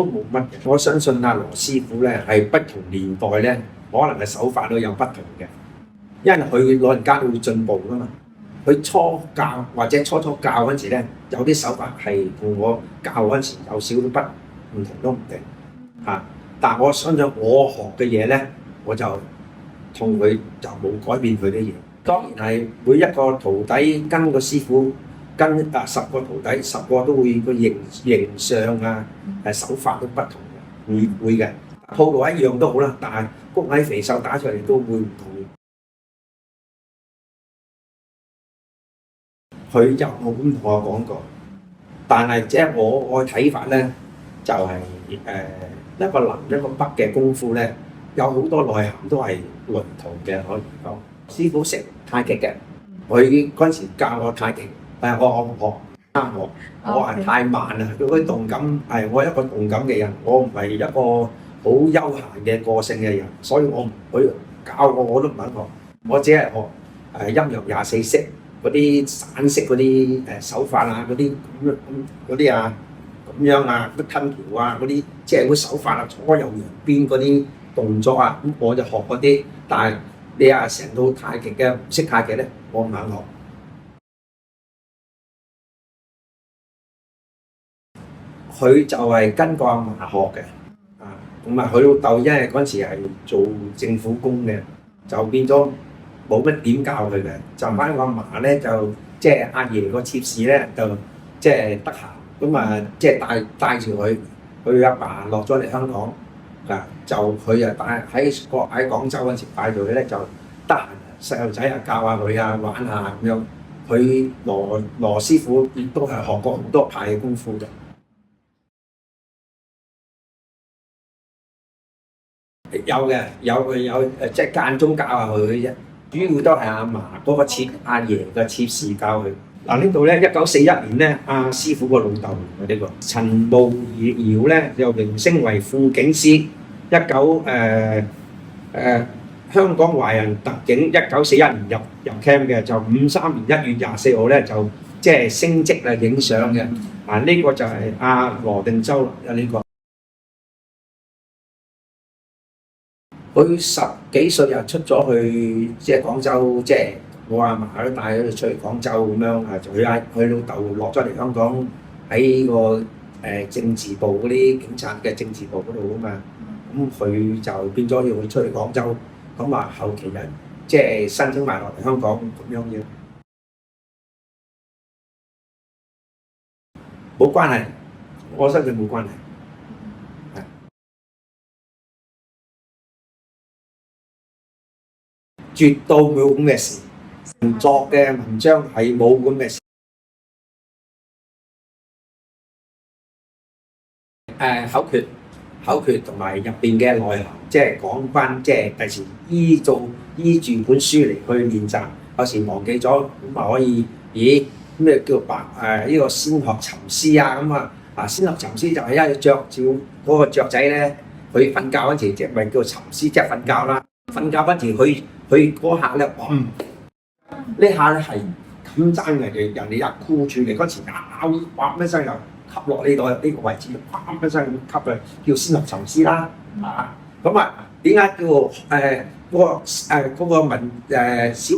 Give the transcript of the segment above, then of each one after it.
都冇乜嘅。我相信阿羅師傅咧係不同年代咧，可能嘅手法都有不同嘅，因為佢老人家都會進步噶嘛。佢初教或者初教嗰陣時咧，有啲手法係同我教嗰陣時有少少唔同都唔定嚇。但係我相信我學嘅嘢咧，我就同佢就冇改變佢啲嘢。當然係每一個徒弟跟個師傅跟10個徒弟10個都會個形象啊手法都不同嘅，會嘅。套路一樣都好啦，但係谷矮肥瘦打出嚟都會唔同。佢就冇咁同我講過，但係即係我睇法咧，就係一個南一個北嘅功夫咧，有好多內涵都係雷同嘅，可以講。師傅識太極嘅，佢嗰陣時教我太極，我唔學啱我係太慢啦。佢嗰啲動感係我一個動感嘅人，我唔係一個好悠閒嘅個性嘅人，所以佢教我都唔肯學，我只係學陰陽24式。嗰啲散式嗰啲手法啊，嗰啲啊咁樣啊，乜吞條啊嗰啲，即係嗰手法啊，左右兩邊嗰啲動作啊，咁我就學嗰啲。但係你成套太極嘅唔識太極咧，我唔肯學。佢就係跟個阿嫲學嘅，咁佢老豆因為嗰陣時係做政府工嘅，就變咗。冇乜點教佢嘅，就翻個阿嫲咧就即係阿爺個妾侍咧就即係得閒咁即係帶住佢阿爸落咗嚟香港就佢帶喺廣州嗰陣時帶住佢咧就得閒細路仔教下佢玩下咁樣。佢羅師傅亦都係學過好多派嘅功夫嘅。有即係間中教下佢啫。主要都係阿嫲嗰個阿爺嘅妾侍教佢。呢度咧1941年咧，阿師傅個老豆嚟嘅呢個陳慕堯咧，又榮升為副警司。香港華人特警1941年入 camp 嘅，就53年1月24號咧就即係升職影相嘅。呢個就係阿羅定州啦，呢個。佢10幾歲就出咗去，即係廣州，即係我阿嫲都帶佢出去廣州咁樣就佢老豆落咗嚟香港喺個政治部嗰啲警察嘅政治部嗰度啊嘛，咁佢就變咗要佢出去廣州，咁後期人即係申請埋落嚟香港咁樣嘅，冇關係，我相信冇關係。絕對冇咁嘅事，作嘅文章係冇咁嘅事。口訣同埋入邊嘅內涵，即係講翻，即係第時依住本書嚟去練習。有時忘記咗咁可以，咩叫呢個先學沉思先學沉思就係一隻雀照嗰個雀仔咧，佢瞓覺嗰時即係咪叫沉思，即係瞓覺啦。瞓覺嗰時佢嗰下咧，呢下咧係咁爭人哋一箍住你嗰時，一聲又吸落呢度呢個位置，一聲吸佢，叫先學沉思啦。點解叫嗰個小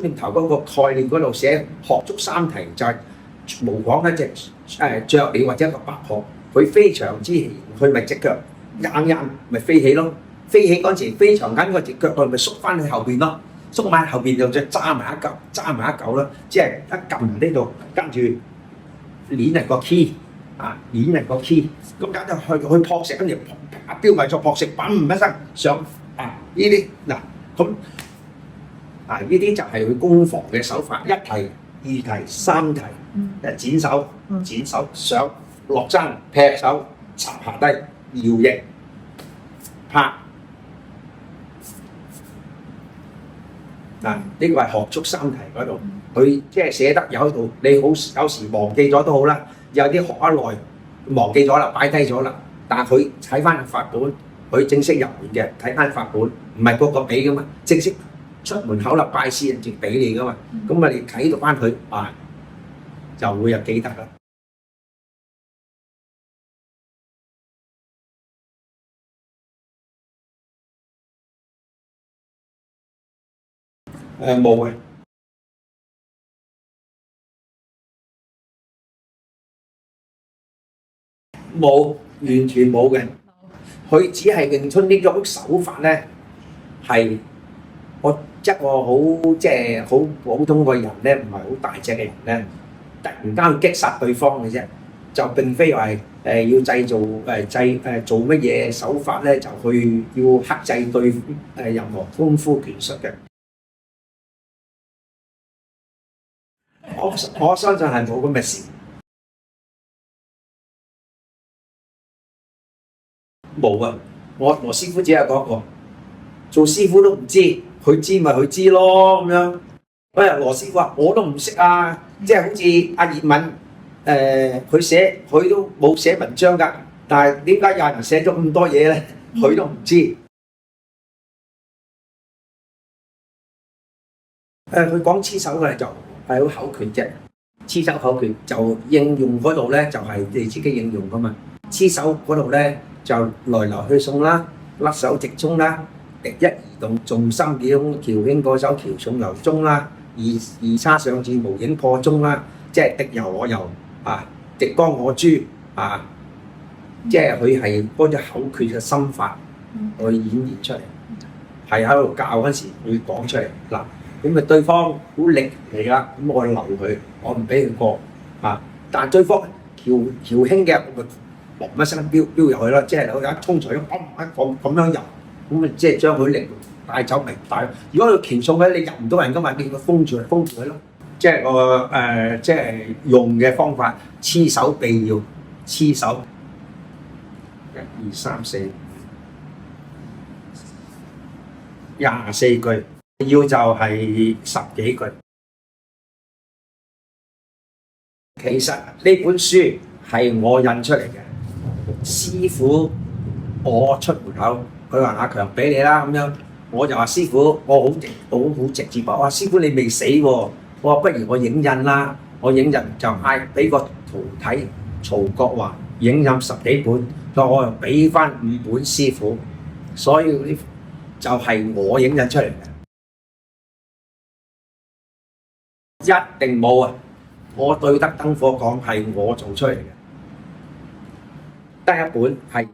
念頭嗰個概念嗰度寫學足三題，就係模仿一隻雀鳥或者一個白鶴，佢飛翔之前，佢咪隻腳硬咪飛起咯。飛起嗰陣時，飛長緊嗰隻腳，佢咪縮翻去後邊咯，縮埋後邊就再揸埋一嚿啦，即係一撳呢度，跟住攣係個 key，攣係個 key，咁跟住去撲石，跟住標埋咗撲石，砰一聲上呢啲咁呢啲就係佢攻防嘅手法，一題、2題、3題，剪手上落踭劈手插下低搖翼拍。呢個係學足三題嗰度，佢即係寫得有喺度。你有時忘記咗都好啦，有啲學得耐忘記咗啦，擺低咗啦。但係佢睇翻法本，佢正式入門嘅睇翻法本，唔係個個俾噶嘛，正式出門口啦，拜師人哋俾你噶嘛。咁你睇到翻佢就會有記得啦。冇嘅，冇，完全冇嘅。佢只係詠春呢種手法咧，係我一個好即係好普通嘅人咧，唔係好大隻嘅人咧，突然間去擊殺對方嘅啫，就並非話要製造做乜嘢手法咧，就去要克制對任何功夫拳術嘅。我相信係冇咁嘅事，冇啊！我羅師傅只係講過，做師傅都唔知，佢知咪佢知咯咁樣。羅師傅話我都唔識啊，即係好似阿葉問佢都冇寫文章㗎，但係點解有人寫咗咁多嘢咧？佢都唔知。佢講黐手嘅就係好口訣啫，黐手口訣就應用嗰度咧就係你自己應用㗎嘛。黐手嗰度咧就來來去送啦，甩手直衝啦，敵一移動，重心幾空，橋輕過手，橋重由中啦，二叉上至無影破中啦，即係敵柔我柔啊，敵剛我誅啊，即係佢係嗰隻口訣嘅心法去演繹出嚟，係喺度教嗰陣時會講出嚟嗱。咁咪對方好力嚟啦，咁我留佢，我唔俾佢過啊。但係對方橋輕嘅，我咪嘣一聲飆入去啦，即係有一衝出去，咁樣入，咁咪即係將佢力帶走明帶。如果佢橋重嘅，你入唔到人噶嘛，叫佢封住佢咯。即係即係用嘅方法，黐手避要黐手，1、2、3、4、24句。要就係10幾句。其實呢本書係我印出嚟嘅，師傅我出門口，佢話阿強俾你啦咁樣，我就話師傅，我好直接話，師傅你未死喎，我話不如我影印啦，我影印就嗌俾個徒弟曹國華影印10幾本，我又俾翻5本師傅，所以呢就係我影印出嚟嘅。一定冇啊！我對得燈火講係我做出嚟嘅，得一本係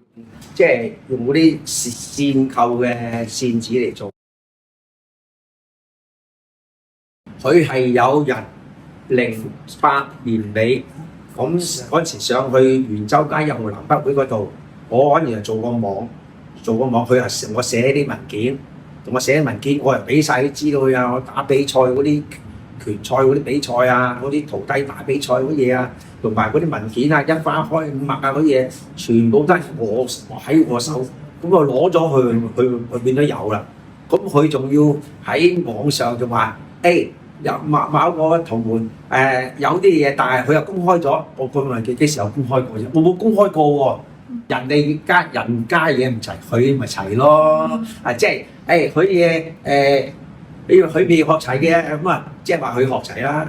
即係用嗰啲線扣嘅線紙嚟做。佢係有人08年尾咁嗰陣時上去元州街1號南北會嗰度，我嗰陣時做個網，佢係我寫啲文件，同我寫文件，我又俾晒啲資料佢啊，我打比賽嗰啲。拳賽嗰啲比賽啊，嗰啲徒弟打比賽嗰啲嘢啊，同埋嗰啲文件啊，一花開5脈啊嗰啲嘢，全部都係我喺我手，咁我攞咗佢變咗有啦。咁佢仲要喺網上就話，有某個同門有啲嘢，但係佢又公開咗。我問佢幾時有公開過啫？我冇公開過喎。人家嘢唔齊，佢咪齊咯。即係佢嘢佢未學齊嘅咁啊，即係話佢學齊啦。